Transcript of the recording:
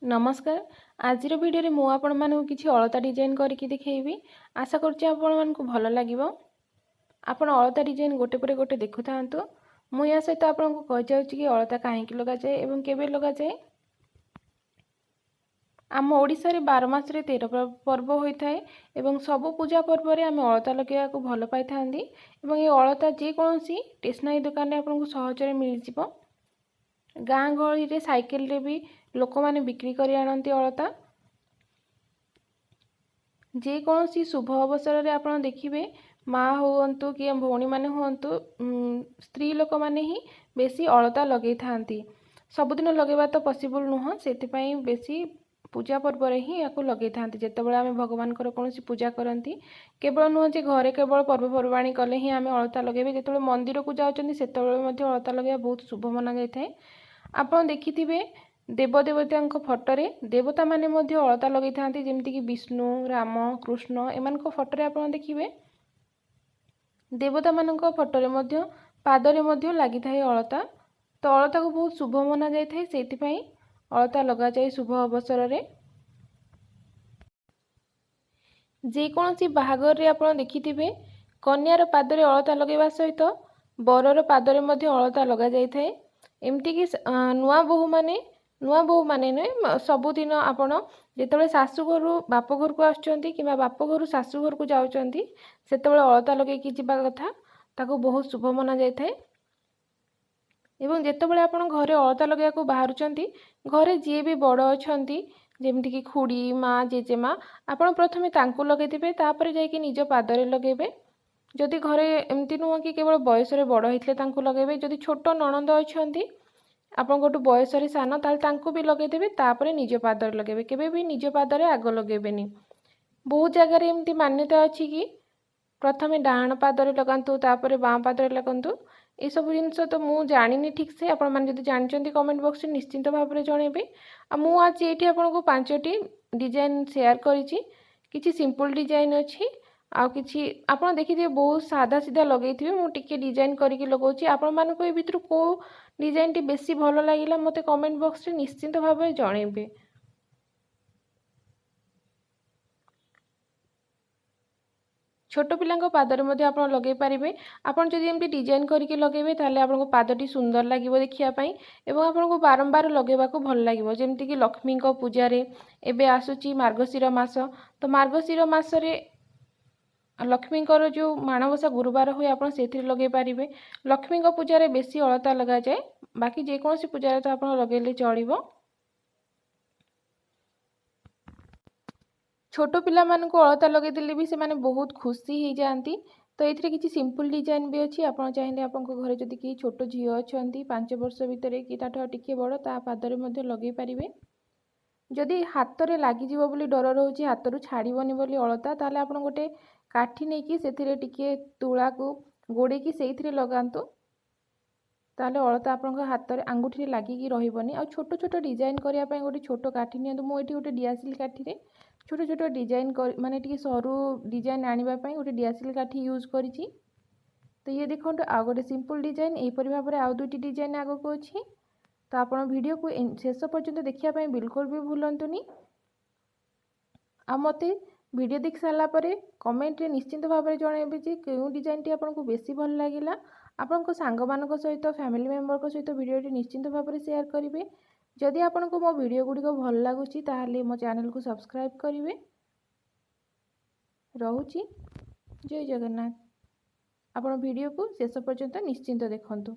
नमस्कार। आज भिडियो मु आपण मानू किसी अलता डिजाइन करके देखी। आशा करुच्ची आपण भल लगे। आपण अलता डिजाइन गोटे पर गोटे देखु था। मुझे सहित आपको कही जाऊँ कि अलता कहीं लग जाए और केवे लग जाए। आम ओडिशा रे 12 मास 13 पर्व होता है। सबु पूजा पर्व रे आम अलता लगे भल पाई था। ये अलता जेकोसी स्टेशनरी दुकान में आपको सहजरे मिल जाव। गाँ गहली रे साइकेल रे भी लोक माने बिक्री करी आनती अलता। जेकोसी शुभ अवसर रे आपण देखिबे माँ होंतु कि भौणी माने होंतु स्त्री लोक माने ही बेसी अलता लगे थांती। सबुदिन लगेबा तो पॉसिबल नुह, सेतिपई बेसी पूजा पर्व रे ही याको लगे थांती। जेतेबेले आमे भगवान कर कोनोसी पूजा करंती केवल नुह जे घरे केवल पर्वपर्वाणी कले ही आमे अलता लगेबे। जेतेबेले मंदिर को जाउचंती सेतेबेले मध्ये अलता लगेबा बहुत शुभ माना जाय थाए। आपण देखिथिबे देवदेवता फटोरे देवता माने मध्य अलता लगे थांती। जेमति कि विष्णु, राम, कृष्ण एमानक फटोरे आपण देखिबे देवता मानक फटोरे मध्य पादरे मध्य लागि थाए अलता। तो अलता को बहुत शुभ माना जाय थाए, सेतिपई अलता लगा जाए शुभ अवसर रे। जेकोसी बाहागर रे आपण देखिथिबे कन्यार पादरे अलता लगेबा सहित बरर पादरे मध्य अलता लगा जाय थाए। एमती कि नुआ बोहू माने न सबुदिन आपण जेतेबेले सासू घर बाप घर को आछंती कि बाप घर सासू घर को जाउचंती सेतेबेले अलता लगे कि जिबा कथा ताको बहुत शुभ माना जाय थाए। एवं जेतेबेले आपण घरे अलता लगे को बाहरुचंती घरे जे भी बड़ अछंती जेमति कि खुड़ी माँ जेजेमा आपण प्रथमे तांकु लगे दिबे, तापर जाय कि निज पादरे लगेबे। जदि घरे एमती नुह कि केवल बयस रे बड़ होइतले तांकु लगेबे, जदि छोट ननंद अछंती आपण गोटू बयस रे सान ताल तांकु भी लगे देबे, तापर निज पादरे लगेबे। केबे भी निज पादरे आग लगेबेनी। बहुत जगह रे एमती मान्यता अछि कि प्रथमे डाहाण पादरे लगांतु तापर बाँ पादरे लगांतु। ये सब जिनस तो मु जानिनी ठीक से, आपण माने जदि जानिचंती कमेंट बॉक्स रे निश्चिंत भाव में जणेबे। आ मु आज एठी आपनको 5टी डिजाइन शेयर करिछि। किछि सिंपल डिजाइन अछि आ किछि आपण देखिथिबे बहुत सादा सीधा लगेइथिबे। मु टिके डिजाइन करके लगौछि। आपण मानको ए भितरु को डिजाइन टी बेसी भलो लागिला मते कमेंट बॉक्स रे निश्चिंत भाव में जणेबे। छोट पिलांको पादरे मध्य आपण लगे पारिबे। आपण जदि एमती डिजाइन करके लगेबे ताले आपनको पादटी सुंदर लागिबो देखिया पई एवं आपनको बारंबार लगेबा को भल लागिबो। जेमति कि लक्ष्मी को पूजा रे एबे आसुची मार्गशीर मास, तो मार्गशीर मास रे लक्ष्मी जो माणवसा गुरुवार हुए आप लगे पारे। लक्ष्मी पूजा रे बेसी अलता लगा जाए, बाकी जेकोसी पूजा तो आप लगेले चलिबो। छोट पिला मानकु अलता लगे देले भी से माने बहुत खुशी हो जाती। तो ये किसी सिंपल डिजाइन भी अच्छी। आप चाहिए आप घरे जदि कि छोट झील अच्छा 5 वर्ष भितर कि टिके बड़ ता पादरे मध्य लगे पारिबे। जदि हाथ में लगिज बोली डर रोचे हाथ रू छाड़बनी बोली अलता, ताले आप गोटे काठी नहीं कि से टिके तुला को गोड़े की से लगातु, ताले अलता आप हाथ में आंगुठी लगिकी रही। आ छोट छोट डिजाइन करने गोटे छोट काठी नि मुझे गोटे डियासिल काठी छोट छोट डिजाइन माने टी सरू डिजाइन आने गोटे डियासिल काठी यूज करी। तो ये देखो आ गोटे सिंपल डिजाइन यहपरी भाव में आउ 2टी डिजाइन आग को अच्छी। तो आप वीडियो को शेष पर्यंत देखिए बिल्कुल भी भूलंतुनी। आ मते वीडियो देख सारा पर कमेंट रे निश्चिंत भाव में जनइबे जे क्यों डिजाइन टी आपको बेसी भल लगिला। आपन सांग मान सहित फैमिली मेंबर सहित वीडियो निश्चिंत भाव में शेयर करेंगे। जदि आपको मो वीडियो गुड़िक भल लगुच ताहले मो चैनल को सब्सक्राइब करेंगे। रहुची जय जगन्नाथ। आपण वीडियो को शेष पर्यंत निश्चिंत देखंतु।